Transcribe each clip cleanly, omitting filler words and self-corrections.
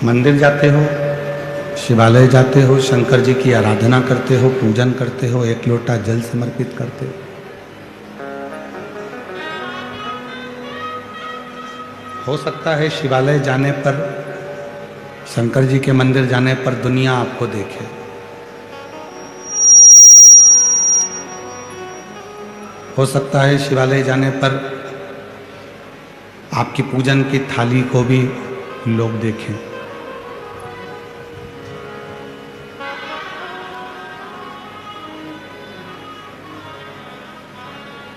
मंदिर जाते हो, शिवालय जाते हो, शंकर जी की आराधना करते हो, पूजन करते हो, एक लोटा जल समर्पित करते हो। हो सकता है शिवालय जाने पर, शंकर जी के मंदिर जाने पर दुनिया आपको देखे। हो सकता है शिवालय जाने पर आपकी पूजन की थाली को भी लोग देखें।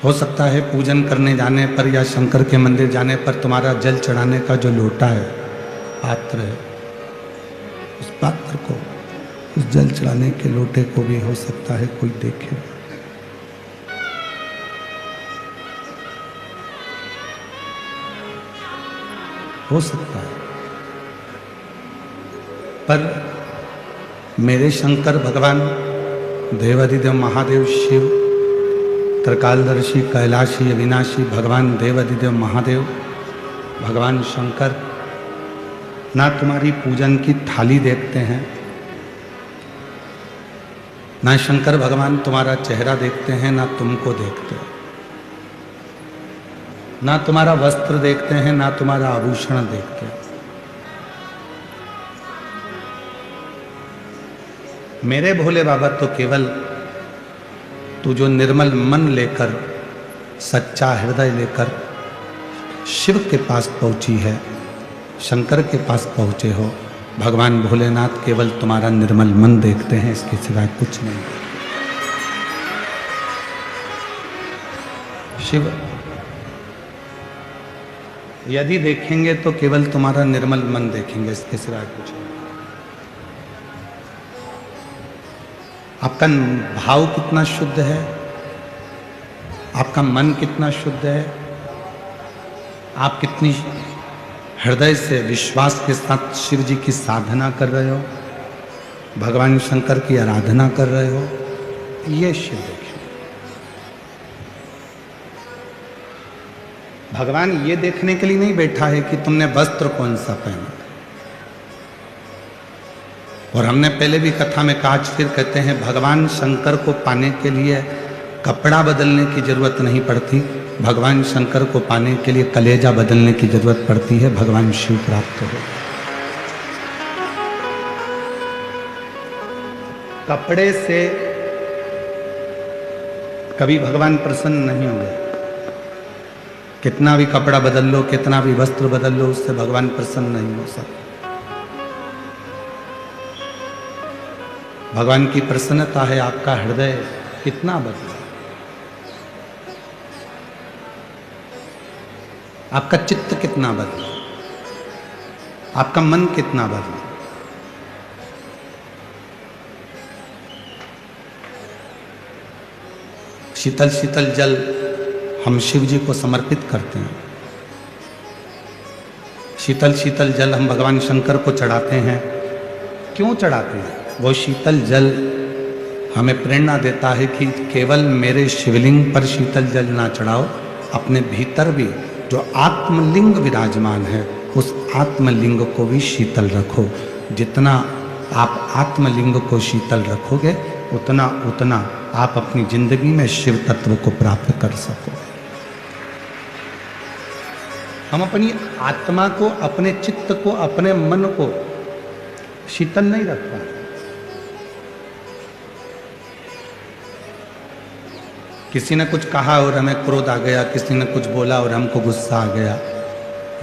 हो सकता है पूजन करने जाने पर या शंकर के मंदिर जाने पर तुम्हारा जल चढ़ाने का जो लोटा है, पात्र है, उस पात्र को, उस जल चढ़ाने के लोटे को भी हो सकता है कोई देखे। हो सकता है, पर मेरे शंकर भगवान देवाधिदेव महादेव शिव, त्रिकालदर्शी कैलाशी अविनाशी भगवान देवाधिदेव महादेव भगवान शंकर ना तुम्हारी पूजन की थाली देखते हैं, ना शंकर भगवान तुम्हारा चेहरा देखते हैं, ना तुमको देखते हैं, ना तुम्हारा वस्त्र देखते हैं, ना तुम्हारा आभूषण देखते हैं। मेरे भोले बाबा तो केवल तू जो निर्मल मन लेकर, सच्चा हृदय लेकर शिव के पास पहुंची है, शंकर के पास पहुंचे हो, भगवान भोलेनाथ केवल तुम्हारा निर्मल मन देखते हैं, इसके सिवाय कुछ नहीं। शिव यदि देखेंगे तो केवल तुम्हारा निर्मल मन देखेंगे, इसके सिवाय कुछ नहीं। आपका भाव कितना शुद्ध है, आपका मन कितना शुद्ध है, आप कितनी हृदय से विश्वास के साथ शिव जी की साधना कर रहे हो, भगवान शंकर की आराधना कर रहे हो, ये शिव देखिए। भगवान ये देखने के लिए नहीं बैठा है कि तुमने वस्त्र कौन सा पहना। और हमने पहले भी कथा में कहा, फिर कहते हैं, भगवान शंकर को पाने के लिए कपड़ा बदलने की जरूरत नहीं पड़ती, भगवान शंकर को पाने के लिए कलेजा बदलने की जरूरत पड़ती है, भगवान शिव प्राप्त हो। कपड़े से कभी भगवान प्रसन्न नहीं होंगे। कितना भी कपड़ा बदल लो, कितना भी वस्त्र बदल लो, उससे भगवान प्रसन्न नहीं हो सकते। भगवान की प्रसन्नता है आपका हृदय कितना बदला, आपका चित्त कितना बदला, आपका मन कितना बदला। शीतल शीतल जल हम शिव जी को समर्पित करते हैं, शीतल शीतल जल हम भगवान शंकर को चढ़ाते हैं। क्यों चढ़ाते हैं? वो शीतल जल हमें प्रेरणा देता है कि केवल मेरे शिवलिंग पर शीतल जल ना चढ़ाओ, अपने भीतर भी जो आत्मलिंग विराजमान है, उस आत्मलिंग को भी शीतल रखो। जितना आप आत्मलिंग को शीतल रखोगे, उतना उतना आप अपनी जिंदगी में शिव तत्व को प्राप्त कर सको। हम अपनी आत्मा को, अपने चित्त को, अपने मन को शीतल नहीं रख पाते। किसी ने कुछ कहा और हमें क्रोध आ गया, किसी ने कुछ बोला और हमको गुस्सा आ गया,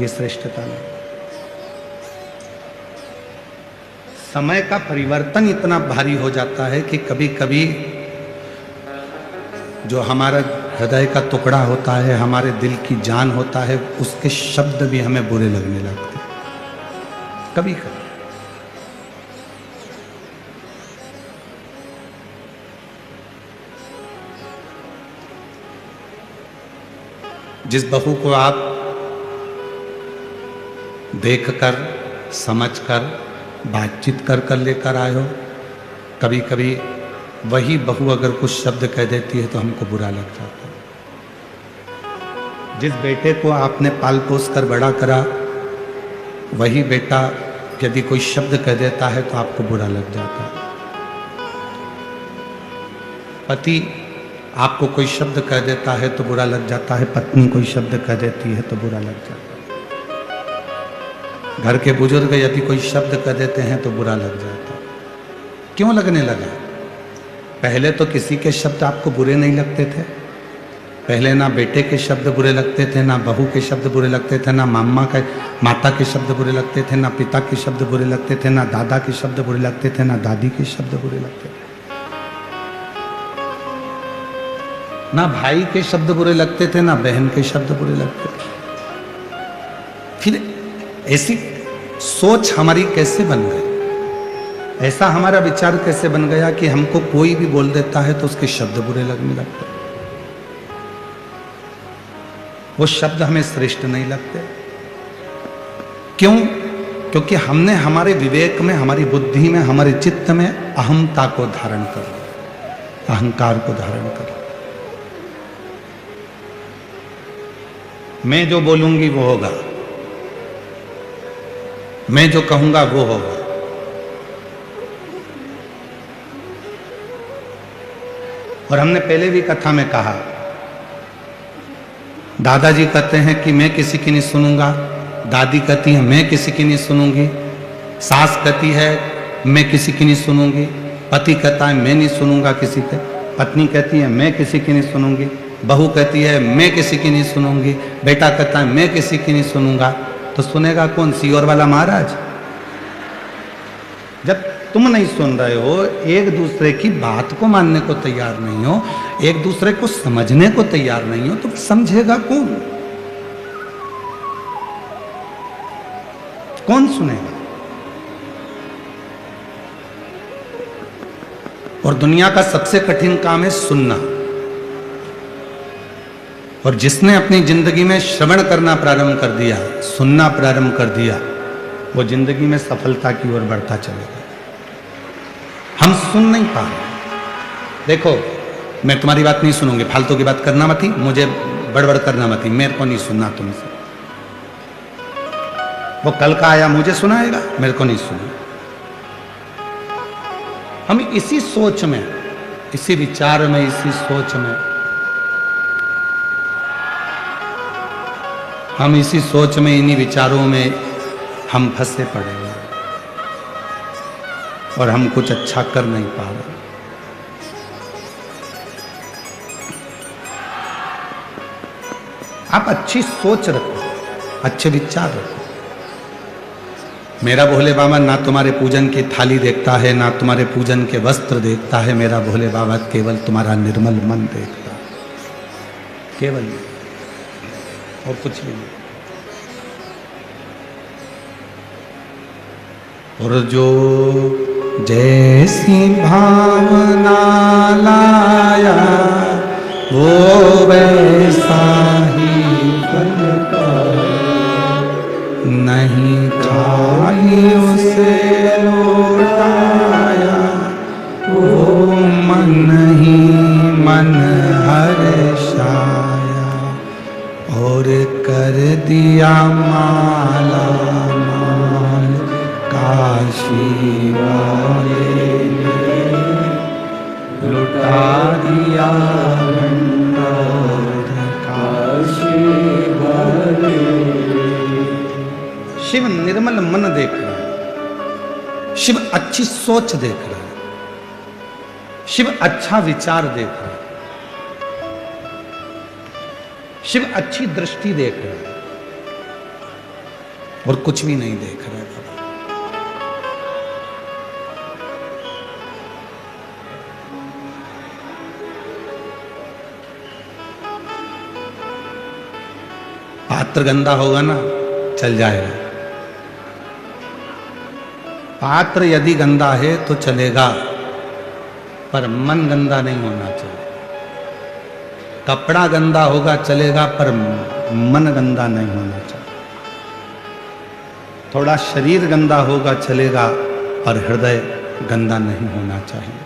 ये श्रेष्ठता नहीं। समय का परिवर्तन इतना भारी हो जाता है कि कभी कभी जो हमारा हृदय का टुकड़ा होता है, हमारे दिल की जान होता है, उसके शब्द भी हमें बुरे लगने लगते कभी कभी। जिस बहू को आप देखकर, समझकर, बातचीत कर कर लेकर आए हो, कभी कभी वही बहू अगर कुछ शब्द कह देती है तो हमको बुरा लग जाता है। जिस बेटे को आपने पाल पोस कर बड़ा करा, वही बेटा यदि कोई शब्द कह देता है तो आपको बुरा लग जाता है। पति आपको कोई शब्द कह देता है तो बुरा लग जाता है, पत्नी कोई शब्द कह देती है तो बुरा लग जाता है। घर के बुजुर्ग यदि कोई शब्द कह देते हैं तो बुरा लग जाता है। क्यों लगने लगा? पहले तो किसी के शब्द आपको बुरे नहीं लगते थे। पहले ना बेटे के शब्द बुरे लगते थे, ना बहू के शब्द बुरे लगते थे, ना माता के शब्द बुरे लगते थे, ना पिता के शब्द बुरे लगते थे, ना दादा के शब्द बुरे लगते थे, ना दादी के शब्द बुरे लगते थे, ना भाई के शब्द बुरे लगते थे, ना बहन के शब्द बुरे लगते थे। फिर ऐसी सोच हमारी कैसे बन गई? ऐसा हमारा विचार कैसे बन गया कि हमको कोई भी बोल देता है तो उसके शब्द बुरे लगने लगते, वो शब्द हमें श्रेष्ठ नहीं लगते। क्यों? क्योंकि हमने हमारे विवेक में, हमारी बुद्धि में, हमारे चित्त में अहमता को धारण कर लिया, अहंकार को धारण कर लिया। मैं जो बोलूंगी वो होगा, मैं जो कहूंगा वो होगा। और हमने पहले भी कथा में कहा, दादाजी कहते हैं कि मैं किसी की नहीं सुनूंगा, दादी कहती है मैं किसी की नहीं सुनूंगी, सास कहती है मैं किसी की नहीं सुनूंगी, पति कहता है मैं नहीं सुनूंगा किसी के, पत्नी कहती है मैं किसी की नहीं सुनूंगी, बहू कहती है मैं किसी की नहीं सुनूंगी, बेटा कहता है मैं किसी की नहीं सुनूंगा। तो सुनेगा कौन? सीओर वाला महाराज। जब तुम नहीं सुन रहे हो, एक दूसरे की बात को मानने को तैयार नहीं हो, एक दूसरे को समझने को तैयार नहीं हो, तो समझेगा कौन? कौन सुनेगा? और दुनिया का सबसे कठिन काम है सुनना। और जिसने अपनी जिंदगी में श्रवण करना प्रारंभ कर दिया, सुनना प्रारंभ कर दिया, वो जिंदगी में सफलता की ओर बढ़ता चलेगा। हम सुन नहीं पा रहे। देखो, मैं तुम्हारी बात नहीं सुनूंगी, फालतू की बात करना मत ही, मुझे बड़बड़ करना मत ही, मेरे को नहीं सुनना तुमसे। वो कल का आया मुझे सुनाएगा, मेरे को नहीं सुना। हम इसी सोच में, इसी विचार में, इसी सोच में, हम इसी सोच में, इन्हीं विचारों में हम फंसे पड़े हैं और हम कुछ अच्छा कर नहीं पा रहे। आप अच्छी सोच रखो, अच्छे विचार रखो। मेरा भोले बाबा ना तुम्हारे पूजन की थाली देखता है, ना तुम्हारे पूजन के वस्त्र देखता है। मेरा भोले बाबा केवल तुम्हारा निर्मल मन देखता है, केवल, और कुछ भी नहीं। और जो जैसी भावना लाया वो वैसा ही बनता, नहीं खाई उसे लौटाया, वो मन ही मन हर्षाया, और कर दिया माला माल काशी वाले ने, लुटा दिया भंडार काशी वाले। शिव निर्मल मन देख रहा है, शिव अच्छी सोच देख रहा है, शिव अच्छा विचार देख रहा है, शिव अच्छी दृष्टि देख रहा है, और कुछ भी नहीं देख रहा है। पात्र गंदा होगा ना, चल जाएगा। पात्र यदि गंदा है तो चलेगा, पर मन गंदा नहीं होना चाहिए। कपड़ा गंदा होगा चलेगा, पर मन गंदा नहीं होना चाहिए। थोड़ा शरीर गंदा होगा चलेगा, पर हृदय गंदा नहीं होना चाहिए।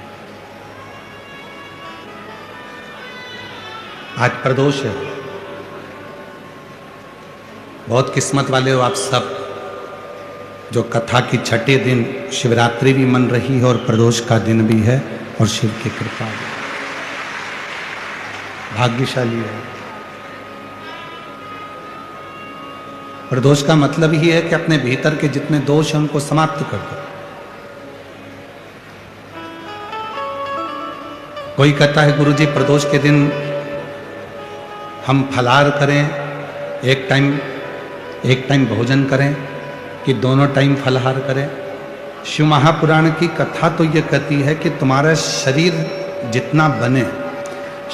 आज प्रदोष है, बहुत किस्मत वाले हो आप सब। जो कथा की छठे दिन शिवरात्रि भी मन रही है और प्रदोष का दिन भी है और शिव की कृपा है, भाग्यशाली है। प्रदोष का मतलब ही है कि अपने भीतर के जितने दोष हैं उनको समाप्त कर दो। कोई कहता है गुरुजी प्रदोष के दिन हम फलाहार करें, एक टाइम भोजन करें कि दोनों टाइम फलाहार करें। शिव महापुराण की कथा तो ये कहती है कि तुम्हारा शरीर जितना बने,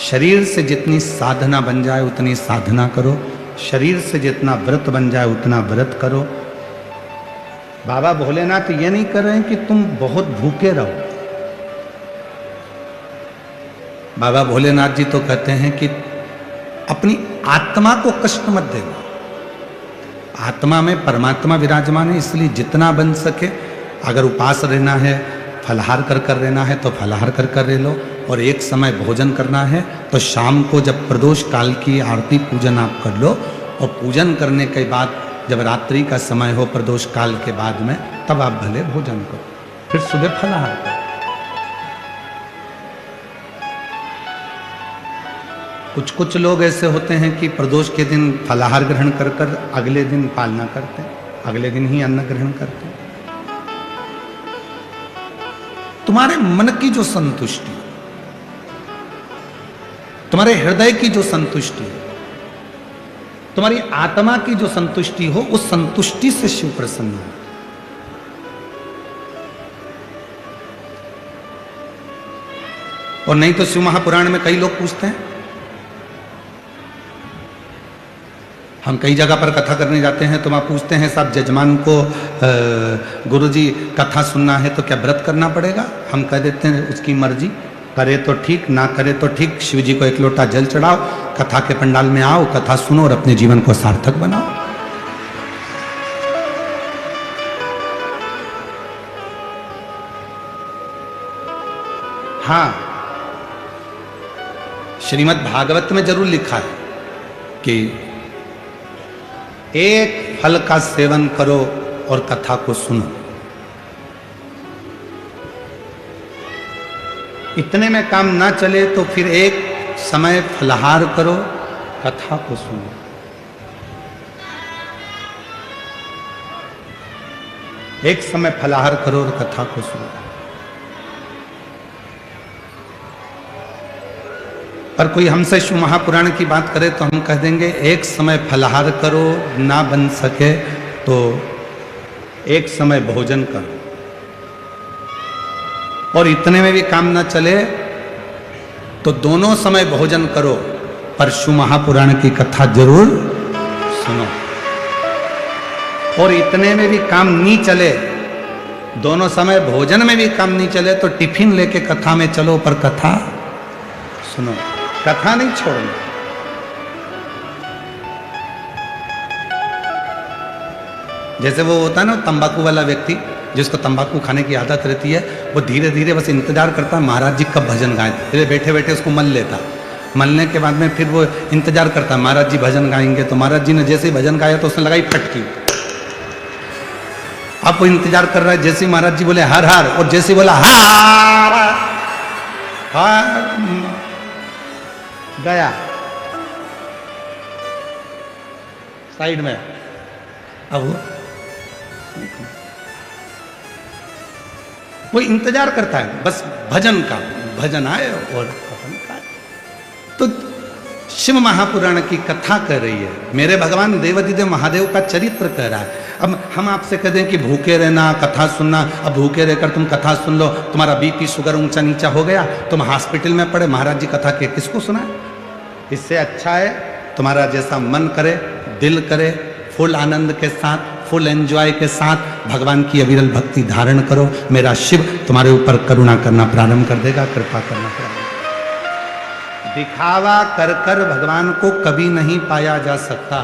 शरीर से जितनी साधना बन जाए उतनी साधना करो, शरीर से जितना व्रत बन जाए उतना व्रत करो। बाबा भोलेनाथ ये नहीं कर रहे हैं कि तुम बहुत भूखे रहो। बाबा भोलेनाथ जी तो कहते हैं कि अपनी आत्मा को कष्ट मत देना। आत्मा में परमात्मा विराजमान है, इसलिए जितना बन सके, अगर उपास रहना है, फलाहार कर रहना है तो फलाहार कर रह लो, और एक समय भोजन करना है तो शाम को जब प्रदोष काल की आरती पूजन आप कर लो, और पूजन करने के बाद जब रात्रि का समय हो प्रदोष काल के बाद में, तब आप भले भोजन करो, फिर सुबह फलाहार करो। कुछ लोग ऐसे होते हैं कि प्रदोष के दिन फलाहार ग्रहण कर अगले दिन पालना करते हैं, अगले दिन ही अन्न ग्रहण करते हैं। तुम्हारे मन की जो संतुष्टि, तुम्हारे हृदय की जो संतुष्टि, तुम्हारी आत्मा की जो संतुष्टि हो, उस संतुष्टि से शिव प्रसन्न हो। और नहीं तो शिव महापुराण में कई लोग पूछते हैं, हम कई जगह पर कथा करने जाते हैं तो वहाँ पूछते हैं साहब जजमान को गुरुजी कथा सुनना है तो क्या व्रत करना पड़ेगा? हम कह देते हैं उसकी मर्जी, करे तो ठीक, ना करे तो ठीक। शिव जी को एक लोटा जल चढ़ाओ, कथा के पंडाल में आओ, कथा सुनो और अपने जीवन को सार्थक बनाओ। हाँ, श्रीमद् भागवत में जरूर लिखा है कि एक फल का सेवन करो और कथा को सुनो। इतने में काम ना चले तो फिर एक समय फलाहार करो, कथा को सुनो। एक समय फलाहार करो और कथा को सुनो। पर कोई हमसे शिव महापुराण की बात करे तो हम कह देंगे एक समय फलाहार करो, ना बन सके तो एक समय भोजन करो, और इतने में भी काम ना चले तो दोनों समय भोजन करो, पर शिव महापुराण की कथा जरूर सुनो। और इतने में भी काम नहीं चले, दोनों समय भोजन में भी काम नहीं चले तो टिफिन लेके कथा में चलो, पर कथा सुनो, कथा नहीं छोड़ना। जैसे वो होता है ना तंबाकू वाला व्यक्ति, जिसको तंबाकू खाने की आदत रहती है, वो धीरे धीरे बस इंतजार करता है महाराज जी कब भजन गाएं, फिर बैठे बैठे उसको मल लेता, मलने के बाद में फिर वो इंतजार करता है महाराज जी भजन गाएंगे, तो महाराज जी ने जैसे ही भजन गाया तो उसने लगाई फटकी। अब वो इंतजार कर रहा है, जैसे ही महाराज जी बोले हर हर, और जैसे बोला हार हार गया साइड में। अब वो इंतजार करता है बस भजन का, भजन आए और भजन का। तो शिव महापुराण की कथा कर रही है, मेरे भगवान देवाधिदेव महादेव का चरित्र कह रहा है। अब हम आपसे कह दें कि भूखे रहना, कथा सुनना, अब भूखे रहकर तुम कथा सुन लो, तुम्हारा बीपी शुगर ऊंचा नीचा हो गया, तुम हॉस्पिटल में पड़े, महाराज जी कथा के किसको सुनाए? इससे अच्छा है तुम्हारा जैसा मन करे, दिल करे, फुल आनंद के साथ, फुल एंजॉय के साथ भगवान की अविरल भक्ति धारण करो। मेरा शिव तुम्हारे ऊपर करुणा करना प्रारंभ कर देगा, कृपा करना प्रारंभ। दिखावा कर कर भगवान को कभी नहीं पाया जा सकता।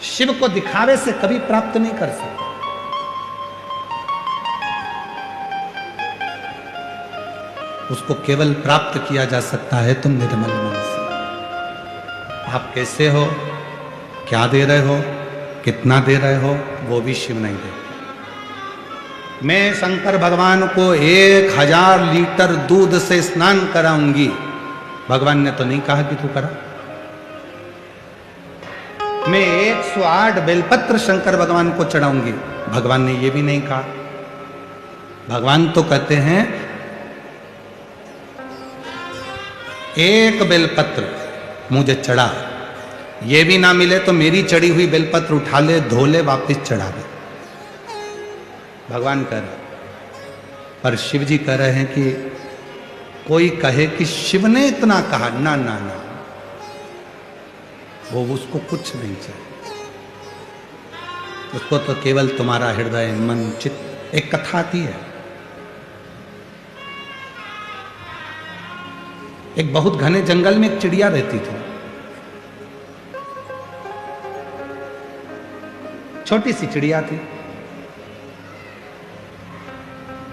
शिव को दिखावे से कभी प्राप्त नहीं कर सकते। उसको केवल प्राप्त किया जा सकता है तुम निर्मल मन से। आप कैसे हो, क्या दे रहे हो, कितना दे रहे हो वो भी शिव नहीं देते। मैं शंकर भगवान को 1000 लीटर दूध से स्नान कराऊंगी, भगवान ने तो नहीं कहा कि तू करा। मैं 108 बेलपत्र शंकर भगवान को चढ़ाऊंगी, भगवान ने ये भी नहीं कहा। भगवान तो कहते हैं एक बेलपत्र मुझे चढ़ा, ये भी ना मिले तो मेरी चढ़ी हुई बेलपत्र उठा ले, धो ले, वापिस चढ़ा दे, भगवान कह रहे। पर शिव जी कह रहे हैं कि कोई कहे कि शिव ने इतना कहा, ना ना ना, वो उसको कुछ नहीं चाहिए, उसको तो केवल तुम्हारा हृदय मन चित्त। एक कथा आती है, एक बहुत घने जंगल में एक चिड़िया रहती थी, छोटी सी चिड़िया थी।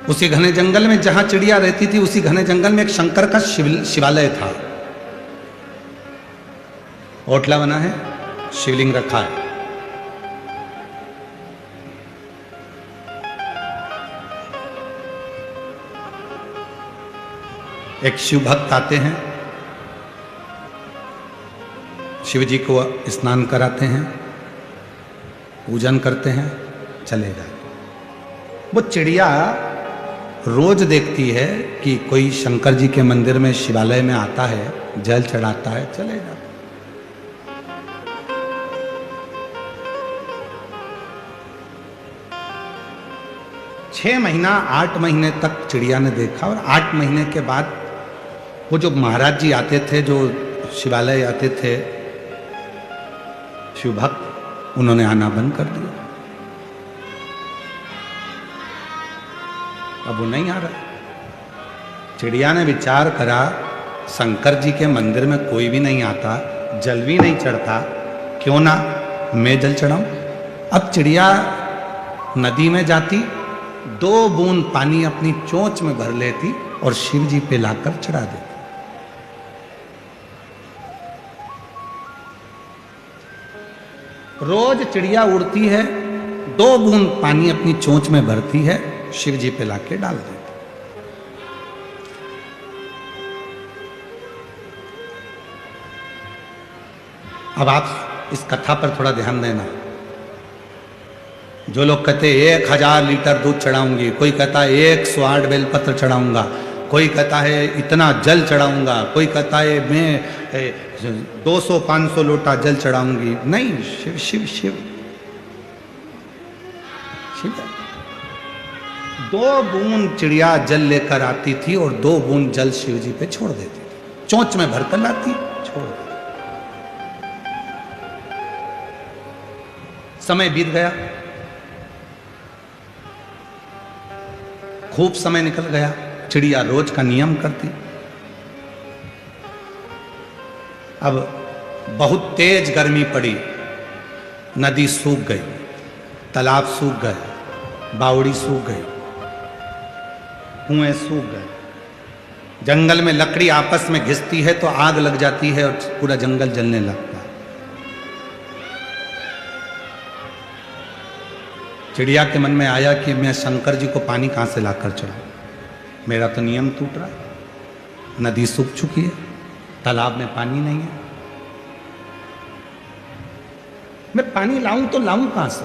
उसी घने जंगल में जहां चिड़िया रहती थी, उसी घने जंगल में एक शंकर का शिवालय था। ओटला बना है, शिवलिंग रखा है। एक शिव भक्त आते हैं, शिव जी को स्नान कराते हैं, पूजन करते हैं, चले जाते। वो चिड़िया रोज देखती है कि कोई शंकर जी के मंदिर में शिवालय में आता है, जल चढ़ाता है, चले जाते। 6 महीना 8 महीने तक चिड़िया ने देखा, और 8 महीने के बाद वो जो महाराज जी आते थे, जो शिवालय आते थे शिव भक्त, उन्होंने आना बंद कर दिया। अब वो नहीं आ रहा। चिड़िया ने विचार करा, शंकर जी के मंदिर में कोई भी नहीं आता, जल भी नहीं चढ़ता, क्यों ना मैं जल चढ़ाऊं। अब चिड़िया नदी में जाती, 2 बूंद पानी अपनी चोंच में भर लेती और शिव जी पे लाकर चढ़ा देती। रोज चिड़िया उड़ती है, 2 बूंद पानी अपनी चोंच में भरती है, शिव जी पे लाके डाल देती। अब आप इस कथा पर थोड़ा ध्यान देना। जो लोग कहते 1000 लीटर दूध चढ़ाऊंगी, कोई कहता है 108 बेलपत्र चढ़ाऊंगा, कोई कहता है इतना जल चढ़ाऊंगा, कोई कहता है मैं 200-500 लोटा जल चढ़ाऊंगी। नहीं, शिव शिव शिव शिव। 2 बूंद चिड़िया जल लेकर आती थी और 2 बूंद जल शिव जी पे छोड़ देती थी, चोंच में भरकर लाती, छोड़ देती। समय बीत गया, खूब समय निकल गया। चिड़िया रोज का नियम करती। अब बहुत तेज गर्मी पड़ी, नदी सूख गई, तालाब सूख गए, बावड़ी सूख गई, कुएं सूख गए। जंगल में लकड़ी आपस में घिसती है तो आग लग जाती है और पूरा जंगल जलने लगता है। चिड़िया के मन में आया कि मैं शंकर जी को पानी कहां से लाकर चढ़ाऊं, मेरा तो नियम टूट रहा है, नदी सूख चुकी है, तालाब में पानी नहीं है, मैं पानी लाऊं तो लाऊं कहां से।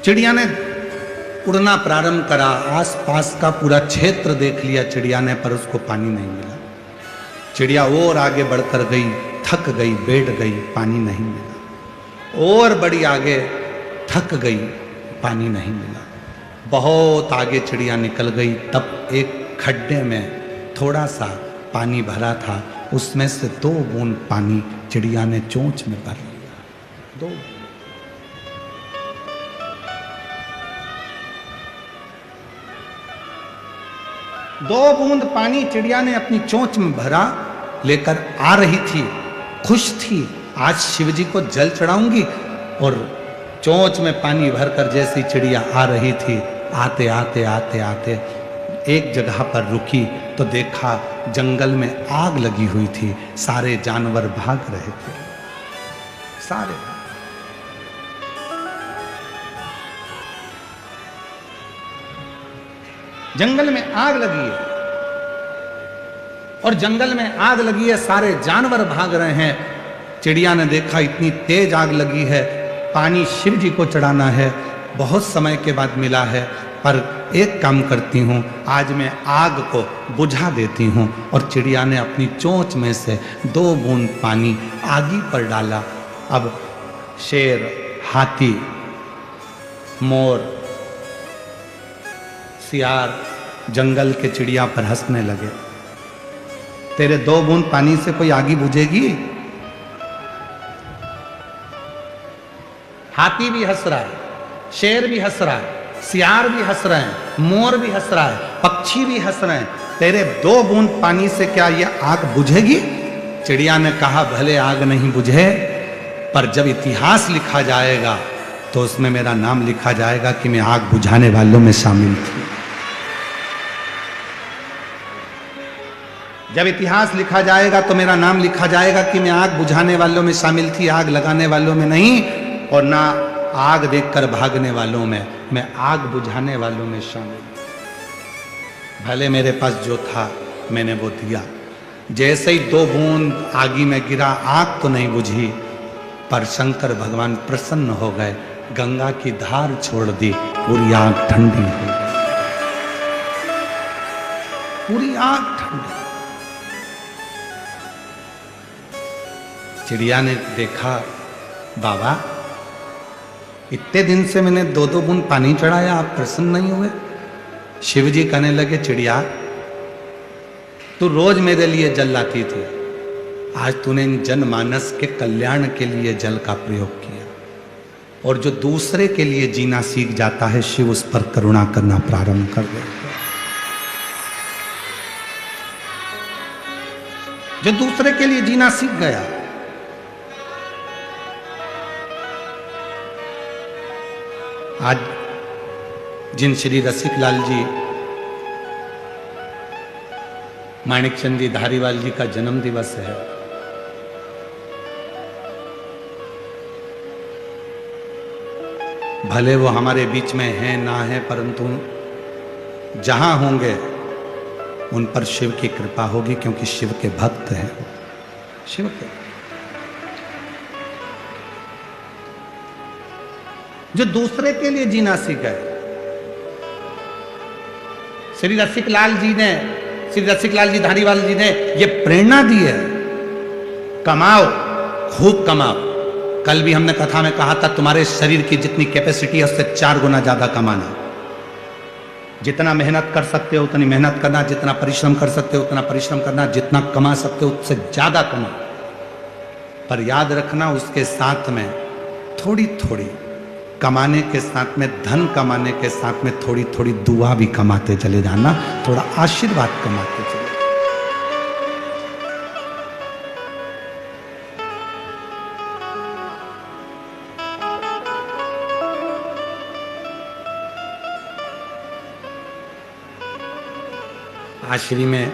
चिड़िया ने उड़ना प्रारंभ करा, आसपास का पूरा क्षेत्र देख लिया चिड़िया ने, पर उसको पानी नहीं मिला। चिड़िया और आगे बढ़कर गई, थक गई, बैठ गई, पानी नहीं मिला। और बड़ी आगे, थक गई, पानी नहीं मिला। बहुत आगे चिड़िया निकल गई, तब एक खड्डे में थोड़ा सा पानी भरा था, उसमें से 2 बूंद पानी चिड़िया ने चोंच में भर लिया। 2 बूंद पानी चिड़िया ने अपनी चोंच में भरा, लेकर आ रही थी, खुश थी, आज शिव जी को जल चढ़ाऊंगी। और चोंच में पानी भरकर जैसी चिड़िया आ रही थी, आते आते आते आते एक जगह पर रुकी तो देखा जंगल में आग लगी हुई थी, सारे जानवर भाग रहे थे, सारे। जंगल में आग लगी है और जंगल में आग लगी है, सारे जानवर भाग रहे हैं। चिड़िया ने देखा इतनी तेज आग लगी है, पानी शिव जी को चढ़ाना है, बहुत समय के बाद मिला है, पर एक काम करती हूँ, आज मैं आग को बुझा देती हूँ। और चिड़िया ने अपनी चोंच में से 2 बूंद पानी आगी पर डाला। अब शेर, हाथी, मोर, सियार जंगल के चिड़िया पर हंसने लगे। तेरे 2 बूंद पानी से कोई आगी बुझेगी? हाथी भी हंस रहा है, शेर भी हंस रहा है, सियार भी हंस रहे हैं, मोर भी हंस रहा है, पक्षी भी हंस रहे हैं। तेरे 2 बूंद पानी से क्या यह आग बुझेगी? चिड़िया ने कहा भले आग नहीं बुझे, पर जब इतिहास लिखा जाएगा तो उसमें मेरा नाम लिखा जाएगा कि मैं आग बुझाने वालों में शामिल थी। जब इतिहास लिखा जाएगा तो मेरा नाम लिखा जाएगा कि मैं आग बुझाने वालों में शामिल थी, आग लगाने वालों में नहीं, और ना आग देखकर भागने वालों में, मैं आग बुझाने वालों में शामिल। भले मेरे पास जो था मैंने वो दिया। जैसे ही 2 बूंद आगी में गिरा, आग तो नहीं बुझी, पर शंकर भगवान प्रसन्न हो गए, गंगा की धार छोड़ दी, पूरी आग ठंडी हो गई, पूरी आग ठंडी। चिड़िया ने देखा बाबा इतने दिन से मैंने 2-2 बूंद पानी चढ़ाया, आप प्रसन्न नहीं हुए? शिव जी कहने लगे चिड़िया तू रोज मेरे लिए जल लाती थी, आज तूने इन जनमानस के कल्याण के लिए जल का प्रयोग किया, और जो दूसरे के लिए जीना सीख जाता है शिव उस पर करुणा करना प्रारंभ कर देते हैं। जो दूसरे के लिए जीना सीख गया, आज जिन श्री रसिकलाल जी, माणिकचंद जी धारीवाल जी का जन्म दिवस है, भले वो हमारे बीच में हैं ना है, परंतु जहां होंगे उन पर शिव की कृपा होगी, क्योंकि शिव के भक्त हैं, शिव के। जो दूसरे के लिए जीना सीख गए। श्री रसिकलाल जी धारीवाल जी ने ये प्रेरणा दी है, कमाओ, खूब कमाओ। कल भी हमने कथा में कहा था तुम्हारे शरीर की जितनी कैपेसिटी है उससे 4 गुना ज्यादा कमाना। जितना मेहनत कर सकते हो उतनी मेहनत करना, जितना परिश्रम कर सकते हो उतना परिश्रम करना, जितना कमा सकते हो उससे ज्यादा कमा। पर याद रखना उसके साथ में थोड़ी थोड़ी कमाने के साथ में, धन कमाने के साथ में थोड़ी थोड़ी दुआ भी कमाते चले जाना, थोड़ा आशीर्वाद कमाते चले। आज श्री में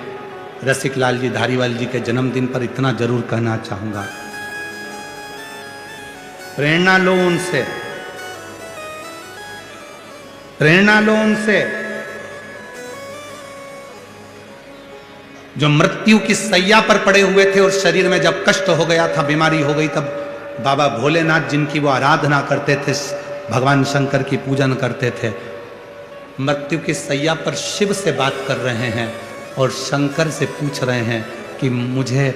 रसिकलाल जी धारीवाल जी के जन्मदिन पर इतना जरूर कहना चाहूंगा, प्रेरणा लो उनसे, प्रेरणा लो उनसे। जो मृत्यु की सैया पर पड़े हुए थे और शरीर में जब कष्ट हो गया था, बीमारी हो गई, तब बाबा भोलेनाथ जिनकी वो आराधना करते थे, भगवान शंकर की पूजन करते थे, मृत्यु की सैया पर शिव से बात कर रहे हैं और शंकर से पूछ रहे हैं कि मुझे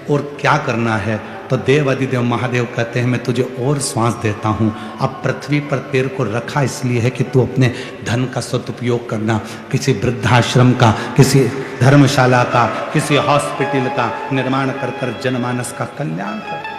और क्या करना है। तो देव अधिदेव महादेव कहते हैं मैं तुझे और श्वास देता हूँ। अब पृथ्वी पर तेरे को रखा इसलिए है कि तू अपने धन का सदुपयोग करना, किसी वृद्धाश्रम का, किसी धर्मशाला का, किसी हॉस्पिटल का निर्माण कर कर जनमानस का कल्याण कर।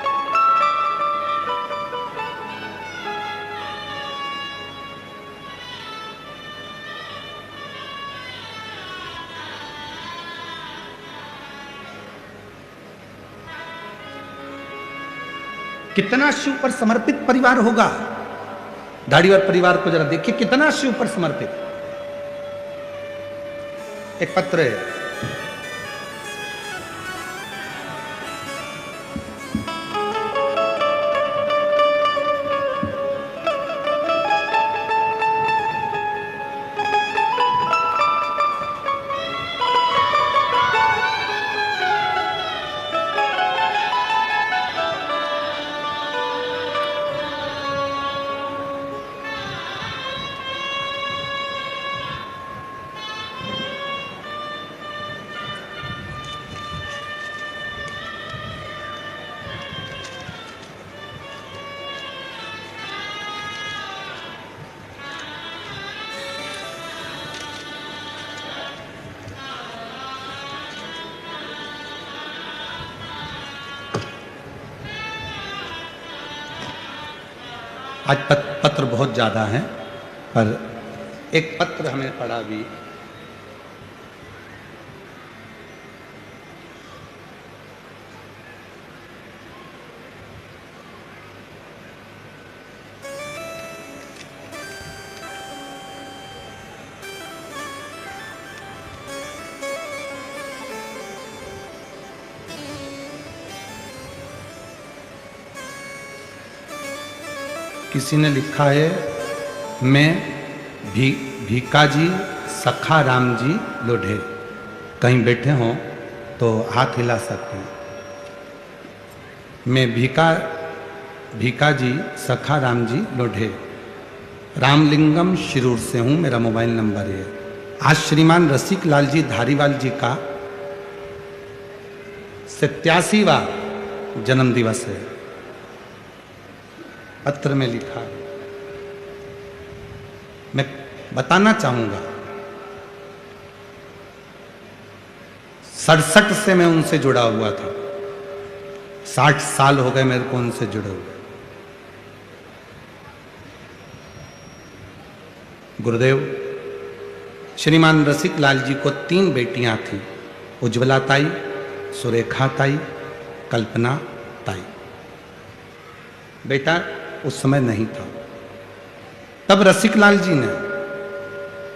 कितना शिव पर समर्पित परिवार होगा। दाढ़ीवाल परिवार को जरा देखिए, कितना शिव पर समर्पित। एक पत्र है, आज पत्र बहुत ज़्यादा हैं, पर एक पत्र हमें पड़ा भी। किसी ने लिखा है, मैं भीकाजी सखा राम जी लोढ़े। कहीं बैठे हों तो हाथ हिला सकते हैं। मैं भीकाजी सखा राम जी लोढ़े, रामलिंगम शिरूर से हूँ, मेरा मोबाइल नंबर है। आज श्रीमान रसिक लाल जी धारीवाल जी का 87वां जन्म दिवस है। पत्र में लिखा है, मैं बताना चाहूंगा 67 से मैं उनसे जुड़ा हुआ था, 60 साल हो गए मेरे को उनसे जुड़े हुए। गुरुदेव श्रीमान रसिक लाल जी को 3 बेटियां थी, उज्ज्वला ताई, सुरेखा ताई, कल्पना ताई। बेटा उस समय नहीं था। तब रसिक लाल जी ने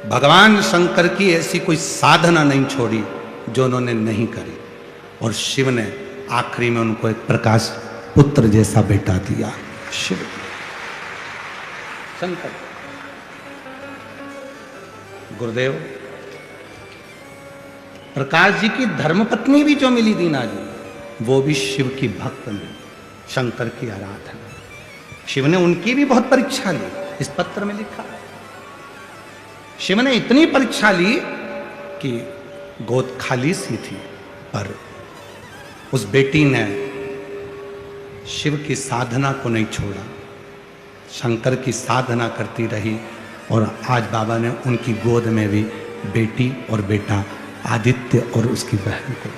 भगवान शंकर की ऐसी कोई साधना नहीं छोड़ी जो उन्होंने नहीं करी, और शिव ने आखिरी में उनको एक प्रकाश पुत्र जैसा बेटा दिया। शिव शंकर गुरुदेव प्रकाश जी की धर्मपत्नी भी जो मिली दीना जी, वो भी शिव की भक्त मिली, शंकर की आराधना। शिव ने उनकी भी बहुत परीक्षा ली, इस पत्र में लिखा है। शिव ने इतनी परीक्षा ली कि गोद खाली सी थी, पर उस बेटी ने शिव की साधना को नहीं छोड़ा, शंकर की साधना करती रही, और आज बाबा ने उनकी गोद में भी बेटी और बेटा आदित्य और उसकी बहन को।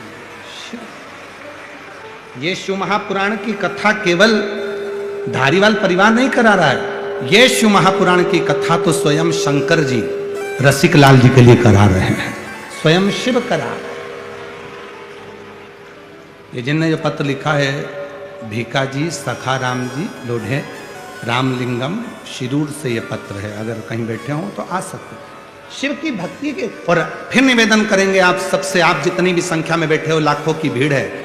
ये शिव महापुराण की कथा केवल धारीवाल परिवार नहीं करा रहा है, ये शिव महापुराण की कथा तो स्वयं शंकर जी रसिक लाल जी के लिए करा रहे हैं, स्वयं शिव करा। ये जिनने जो पत्र लिखा है, भीकाजी सखा राम जी लोढ़े, रामलिंगम शिरूर से ये पत्र है। अगर कहीं बैठे हो तो आ सकते शिव की भक्ति के। और फिर निवेदन करेंगे आप सबसे, आप जितनी भी संख्या में बैठे हो, लाखों की भीड़ है,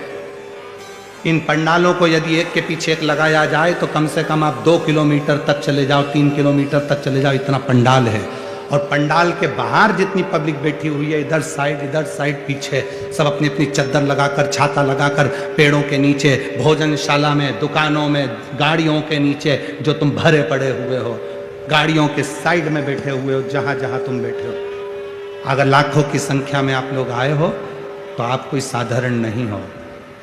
इन पंडालों को यदि एक के पीछे एक लगाया जाए तो कम से कम आप 2 किलोमीटर तक चले जाओ, 3 किलोमीटर तक चले जाओ, इतना पंडाल है। और पंडाल के बाहर जितनी पब्लिक बैठी हुई है, इधर साइड पीछे, सब अपनी अपनी चद्दर लगाकर, छाता लगाकर, पेड़ों के नीचे, भोजनशाला में, दुकानों में, गाड़ियों के नीचे, जो तुम भरे पड़े हुए हो, गाड़ियों के साइड में बैठे हुए हो, जहाँ जहाँ तुम बैठे हो। अगर लाखों की संख्या में आप लोग आए हो तो आप कोई साधारण नहीं हो।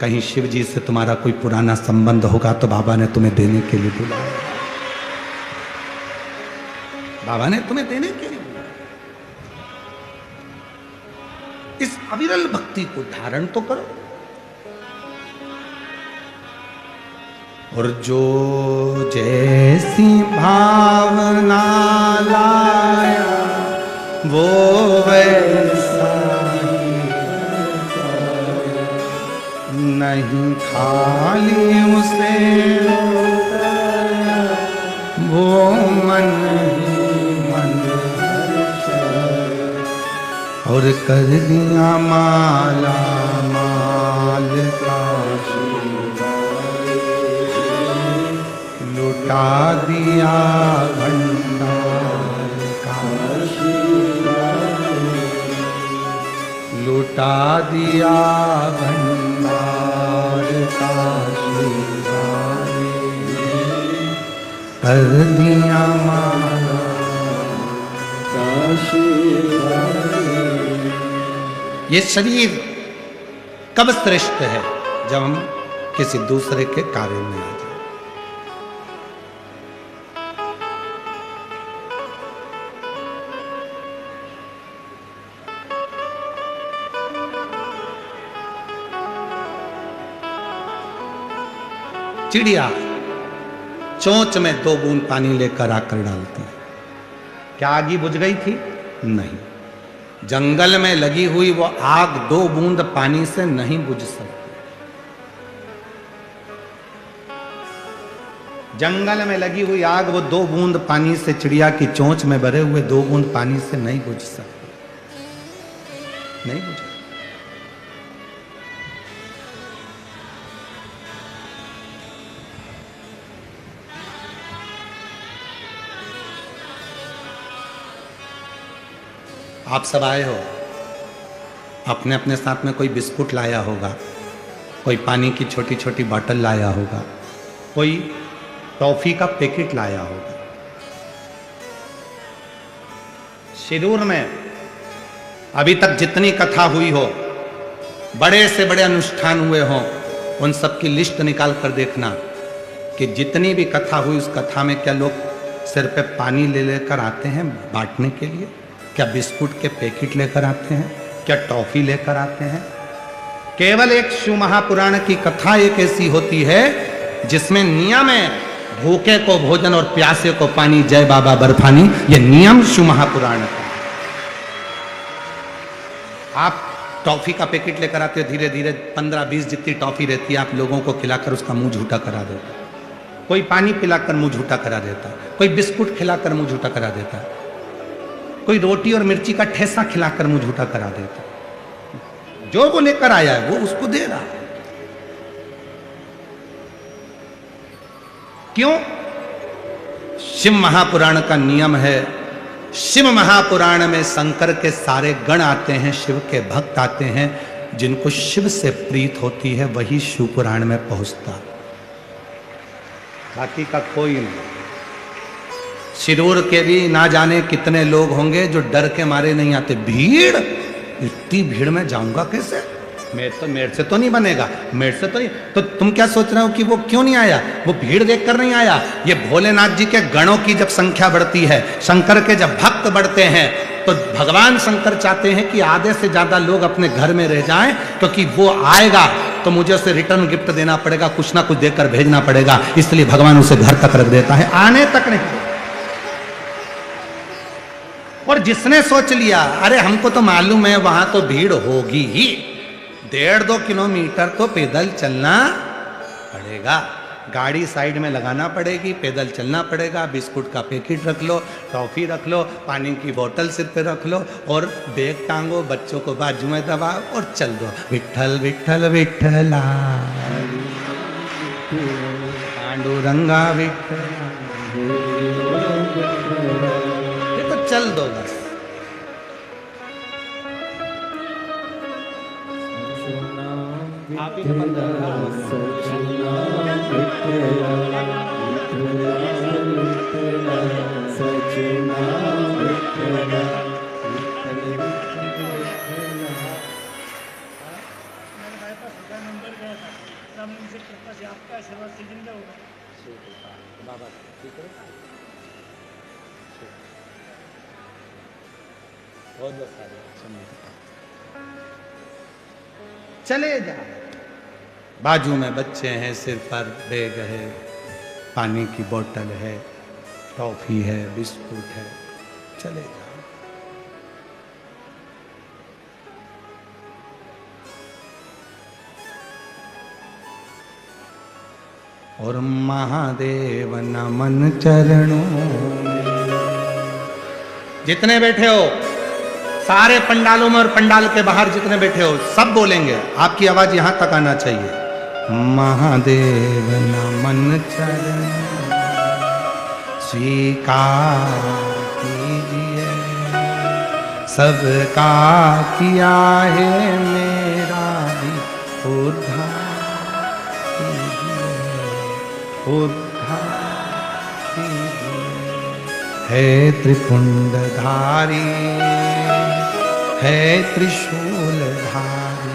कहीं शिव जी से तुम्हारा कोई पुराना संबंध होगा तो बाबा ने तुम्हें देने के लिए बुलाया, बाबा ने तुम्हें देने के लिए बुलाया। इस अविरल भक्ति को धारण तो करो। और जो जैसी भावना लाया वो वैसा नहीं, खाली उसे वो मन ही मन। और कर दिया माला माल काशी लुटा दिया भंडार काशी लुटा दिया भंडार काशी कर दिया माला काशी। ये शरीर कब श्रेष्ठ है? जब हम किसी दूसरे के कार्य में आ जाए। चिड़िया चोंच में 2 बूंद पानी लेकर आकर डालती है। क्या आग बुझ गई थी? नहीं। जंगल में लगी हुई वो आग 2 बूंद पानी से नहीं बुझ सकती। जंगल में लगी हुई आग वो 2 बूंद पानी से, चिड़िया की चोंच में भरे हुए 2 बूंद पानी से नहीं बुझ सकती, नहीं बुझ। आप सब आए हो, अपने अपने साथ में कोई बिस्कुट लाया होगा, कोई पानी की छोटी छोटी बोतल लाया होगा, कोई टॉफी का पैकेट लाया होगा। शिरूर में अभी तक जितनी कथा हुई हो, बड़े से बड़े अनुष्ठान हुए हों, उन सब की लिस्ट निकाल कर देखना कि जितनी भी कथा हुई उस कथा में क्या लोग सिर पे पानी ले लेकर आते हैं बांटने के लिए? क्या बिस्कुट के पैकेट लेकर आते हैं? क्या टॉफी लेकर आते हैं? केवल एक शिव महापुराण की कथा एक ऐसी होती है जिसमें नियम है, भूखे को भोजन और प्यासे को पानी, जय बाबा बर्फानी। ये नियम शिव महापुराण का। आप टॉफी का पैकेट लेकर आते हो, धीरे धीरे 15-20 जितनी टॉफी रहती है आप लोगों को खिलाकर उसका मुंह झूठा करा देता है। कोई पानी पिलाकर मुंह झूठा करा देता है, कोई बिस्कुट खिलाकर मुंह झूठा करा देता है, कोई रोटी और मिर्ची का ठेसा खिलाकर मुंह झूठा करा देता है। जो वो लेकर आया है वो उसको दे रहा है। क्यों? शिव महापुराण का नियम है। शिव महापुराण में शंकर के सारे गण आते हैं, शिव के भक्त आते हैं। जिनको शिव से प्रीत होती है वही शिव पुराण में पहुंचता, बाकी का कोई नहीं। शिरूर के भी ना जाने कितने लोग होंगे जो डर के मारे नहीं आते। भीड़, इतनी भीड़ में जाऊंगा कैसे? मेरे से तो नहीं बनेगा, मेरे से तो नहीं। तो तुम क्या सोच रहे हो कि वो क्यों नहीं आया? वो भीड़ देखकर नहीं आया। ये भोलेनाथ जी के गणों की जब संख्या बढ़ती है, शंकर के जब भक्त बढ़ते हैं, तो भगवान शंकर चाहते हैं कि आधे से ज्यादा लोग अपने घर में रह जाएं, क्योंकि वो आएगा तो मुझे उसे रिटर्न गिफ्ट देना पड़ेगा, कुछ ना कुछ देकर भेजना पड़ेगा। इसलिए भगवान उसे घर तक रख देता है, आने तक नहीं। और जिसने सोच लिया अरे हमको तो मालूम है वहां तो भीड़ होगी ही, 1.5-2 किलोमीटर तो पैदल चलना पड़ेगा, गाड़ी साइड में लगाना पड़ेगी, पैदल चलना पड़ेगा, बिस्कुट का पैकेट रख लो, टॉफी रख लो, पानी की बोतल सिर पे रख लो और बैग टांगो, बच्चों को बाजू में दबाओ और चल दो। विठ्ठल विठ्ठल विठ्ठला पांडुरंगा विठ्ठला, चल दो बस। आप ही बाबा ठीक है, बहुत चले जा। बाजू में बच्चे हैं, सिर पर बैग है, पानी की बोतल है, टॉफी है, बिस्कुट है, चले जा। और महादेव नमन चरणों। जितने बैठे हो सारे पंडालों में और पंडाल के बाहर जितने बैठे हो सब बोलेंगे, आपकी आवाज यहां तक आना चाहिए। महादेव नमन चरण स्वीकार कीजिए, सबका किया है मेरा भी उद्धार कीजिए, उद्धार कीजिए। है त्रिपुंडधारी, है त्रिशूलधारी,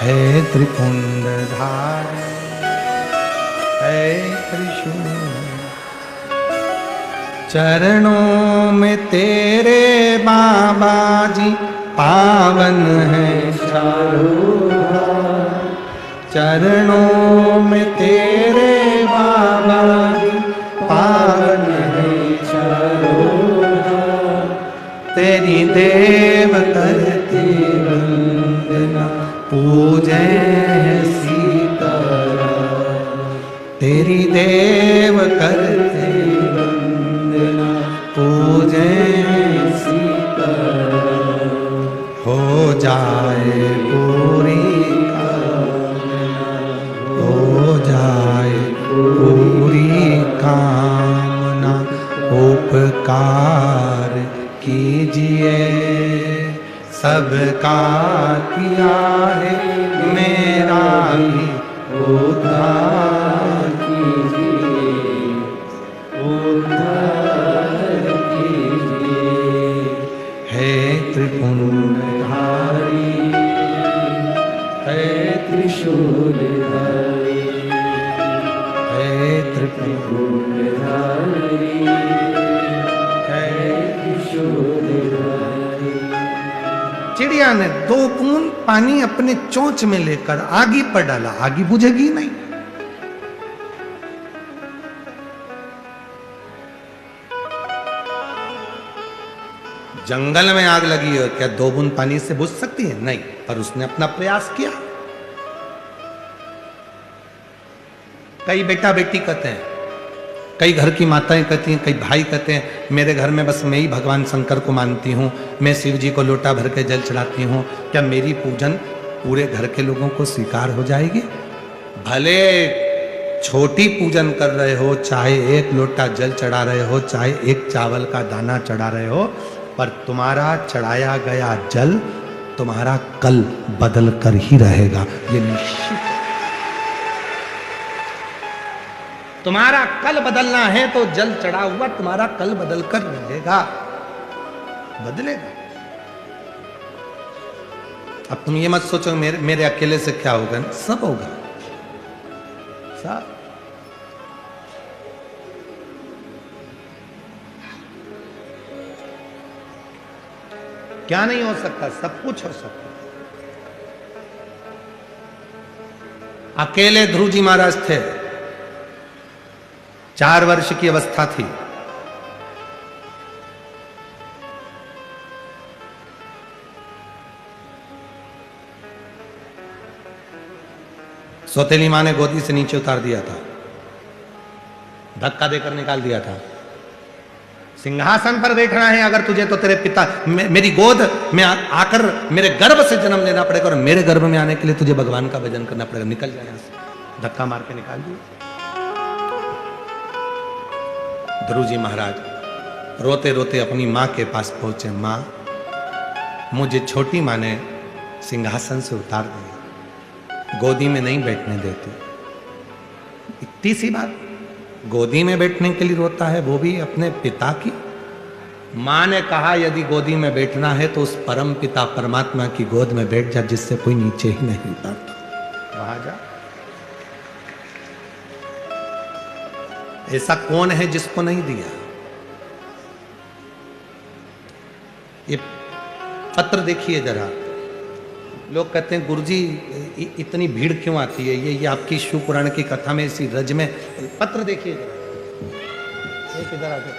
है त्रिपुंडधारी, है त्रिशूल। चरणों में तेरे बाबा जी पावन है चारों धाम, चरणों में तेरे बाबा जी पावन है चारों धाम। तेरी देव करते वंदना पूजे सीताराम, तेरी देव करते वंदना पूजे सीताराम। हो जाए पूरी कामना, हो जाए पूरी कामना, उपकार कीजिए, सबका किया है मेरा भी उद्धार कीजिए, उद्धार कीजिए। है त्रिपुंडधारी, है त्रिशूलधारी, है त्रिपुंडधारी, है त्रिशूलधारी। चिड़िया ने 2 बूंद पानी अपने चोंच में लेकर आगी पर डाला, आगी बुझेगी नहीं। जंगल में आग लगी है, क्या 2 बूंद पानी से बुझ सकती है? नहीं, पर उसने अपना प्रयास किया। कई बेटा बेटी कहते हैं, कई घर की माताएं कहती हैं, कई भाई कहते हैं मेरे घर में बस मैं ही भगवान शंकर को मानती हूँ, मैं शिव जी को लोटा भर के जल चढ़ाती हूँ, क्या मेरी पूजन पूरे घर के लोगों को स्वीकार हो जाएगी? भले छोटी पूजन कर रहे हो, चाहे 1 लोटा जल चढ़ा रहे हो, चाहे 1 चावल का दाना चढ़ा रहे हो, पर तुम्हारा चढ़ाया गया जल तुम्हारा कल बदल कर ही रहेगा, ये निश्चित। तुम्हारा कल बदलना है तो जल चढ़ा हुआ तुम्हारा कल बदल कर रहेगा, बदलेगा। अब तुम ये मत सोचो मेरे अकेले से क्या होगा, सब होगा, सब। क्या नहीं हो सकता? सब कुछ हो सकता। अकेले ध्रुव जी महाराज थे, 4 वर्ष की अवस्था थी, सौतेली मां ने गोदी से नीचे उतार दिया था, धक्का देकर निकाल दिया था। सिंहासन पर बैठना है अगर तुझे तो तेरे पिता मेरी गोद में आकर मेरे गर्भ से जन्म लेना पड़ेगा, और मेरे गर्भ में आने के लिए तुझे भगवान का भजन करना पड़ेगा। निकल जाए यहां से, धक्का मार के निकाल दिया। ध्रुव जी महाराज रोते रोते अपनी मां के पास पहुंचे। मां, मुझे छोटी मां ने सिंहासन से उतार दिया, गोदी में नहीं बैठने देती। इतनी सी बात, गोदी में बैठने के लिए रोता है, वो भी अपने पिता की। मां ने कहा यदि गोदी में बैठना है तो उस परम पिता परमात्मा की गोद में बैठ जा, जिससे कोई नीचे ही नहीं उतारता, वहां जा। ऐसा कौन है जिसको नहीं दिया? ये पत्र देखिए जरा। लोग कहते हैं गुरुजी इतनी भीड़ क्यों आती है? ये आपकी शिव पुराण की कथा में इसी रज में। पत्र देखिए जरा, एक इधर आके